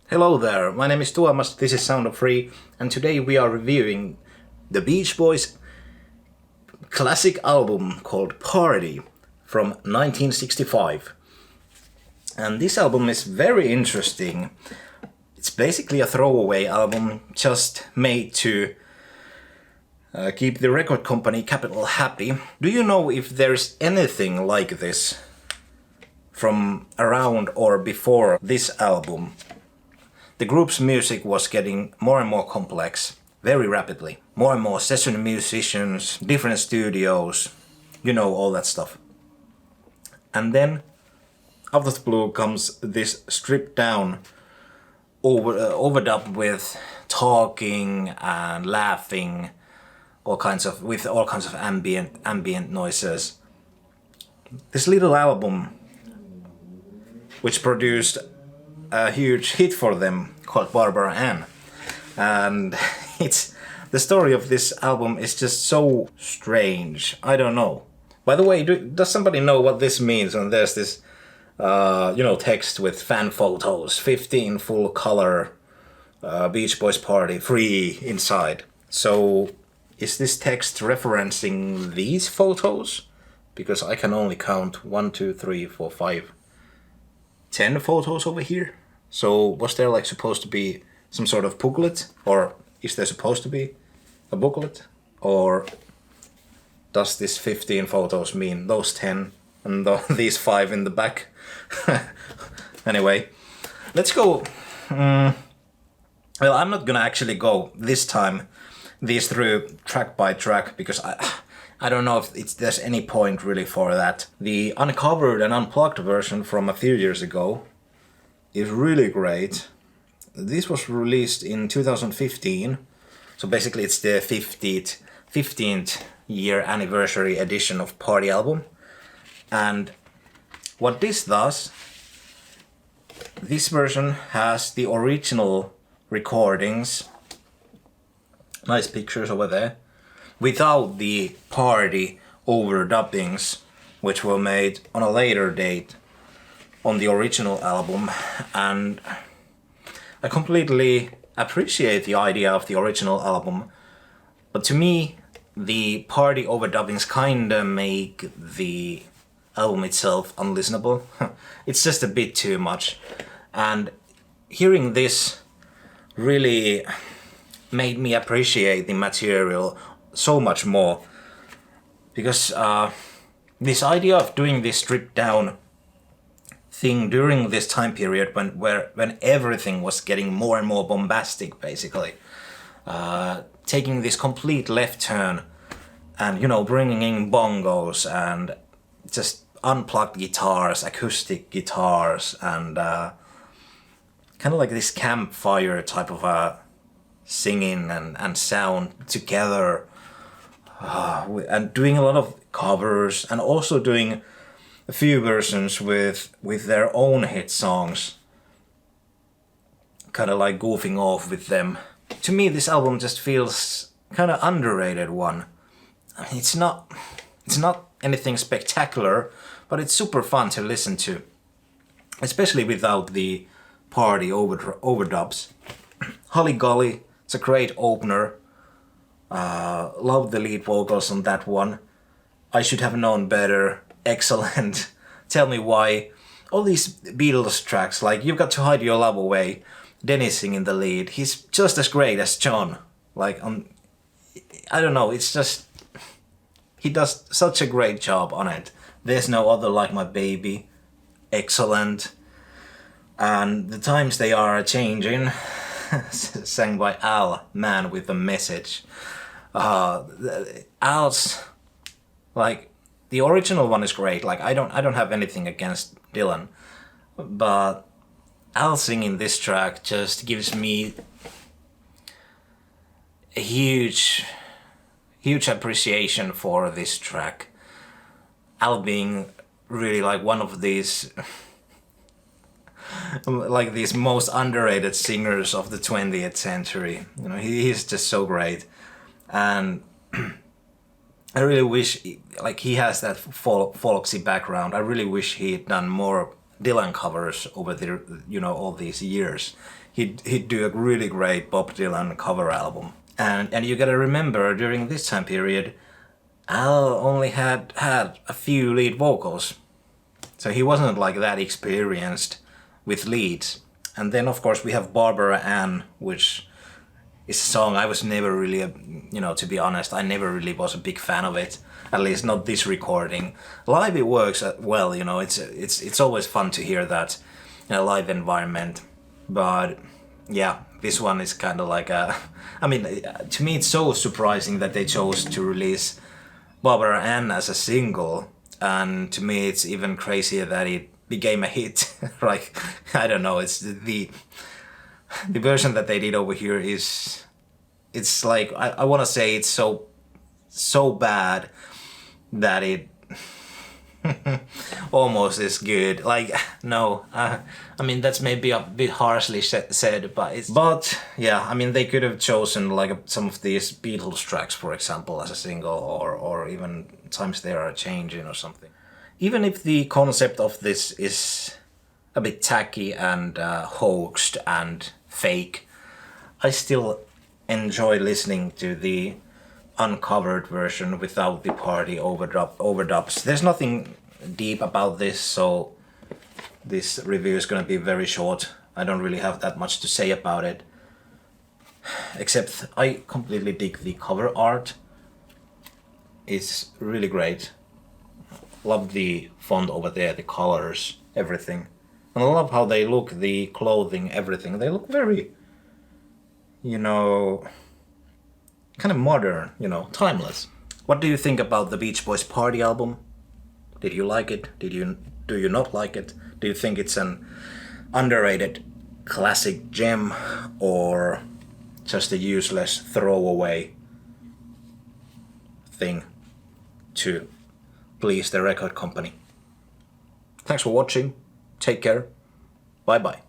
Hello there, my name is Tuomas, this is Sound of Free, and today we are reviewing the Beach Boys' classic album called Party from 1965. And this album is very interesting. It's basically a throwaway album just made to keep the record company Capitol happy. Do you know if there's anything like this from around or before this album? The group's music was getting more and more complex, very rapidly. More and more session musicians, different studios, you know, all that stuff. And then, out of the blue comes this stripped down overdub with talking and laughing, with all kinds of ambient noises. This little album, which produced a huge hit for them called Barbara Ann, and the story of this album is just so strange. I don't know. By the way, does somebody know what this means? And there's this text with fan photos, 15 full color Beach Boys Party, free inside. So is this text referencing these photos? Because I can only count 1, 2, 3, 4, 5, 10 photos over here. So was there supposed to be some sort of booklet, or is there supposed to be a booklet, or does this 15 photos mean those 10 and these 5 in the back? Anyway, let's go. Well, I'm not gonna actually go this time these through track by track, because I don't know if there's any point really for that. The uncovered and unplugged version from a few years ago is really great. This was released in 2015, so basically it's the 15th year anniversary edition of Party album. And what this does, this version has the original recordings, nice pictures over there, without the Party overdubbings, which were made on a later date on the original album. And I completely appreciate the idea of the original album, but to me the Party overdubbings kinda make the album itself unlistenable. It's just a bit too much, and hearing this really made me appreciate the material so much more, because this idea of doing this stripped down thing during this time period when everything was getting more and more bombastic, basically, taking this complete left turn and bringing in bongos and just unplugged guitars, acoustic guitars, and kind of like this campfire type of singing and sound together, and doing a lot of covers and also doing a few versions with their own hit songs, kind of like goofing off with them. To me, this album just feels kind of underrated one. I mean, it's not anything spectacular, but it's super fun to listen to, especially without the Party overdubs. Holly Golly, it's a great opener. Love the lead vocals on that one. I Should Have Known Better, excellent. Tell Me Why. All these Beatles tracks, like You've Got to Hide Your Love Away, Denny singing the lead. He's just as great as John. I don't know, it's just, he does such a great job on it. There's No Other Like My Baby, excellent. And The Times They Are Changing, sang by Al, Man with a Message. Al's, the original one is great. I don't have anything against Dylan, but Al singing this track just gives me a huge appreciation for this track. Al being really one of these these most underrated singers of the 20th century. He's just so great, and I really wish he has that folksy background. I really wish he had done more Dylan covers over the all these years. He'd do a really great Bob Dylan cover album, and you gotta remember during this time period, Al only had a few lead vocals, so he wasn't like that experienced with leads. And then of course we have Barbara Ann, which is a song I was never really, to be honest, I never really was a big fan of it. At least not this recording. Live it works well, it's always fun to hear that in a live environment. But yeah, this one is kind of like to me it's so surprising that they chose to release Barbara Ann as a single, and to me it's even crazier that it became a hit. Like, I don't know, it's the version that they did over here it's like, I want to say it's so bad that it almost is good. Like, no, that's maybe a bit harshly said, but yeah, they could have chosen like some of these Beatles tracks, for example, as a single, or even Times They Are Changing or something. Even if the concept of this is a bit tacky and hoaxed and fake, I still enjoy listening to the uncovered version without the party overdubs. There's nothing deep about this, so this review is gonna be very short. I don't really have that much to say about it, except I completely dig the cover art. It's really great. Love the font over there, the colors, everything. And I love how they look, the clothing, everything. They look very, kind of modern, timeless. What do you think about the Beach Boys Party album? Did you like it? Do you not like it? Do you think it's an underrated classic gem, or just a useless throwaway thing to please the record company? Thanks for watching. Take care. Bye bye.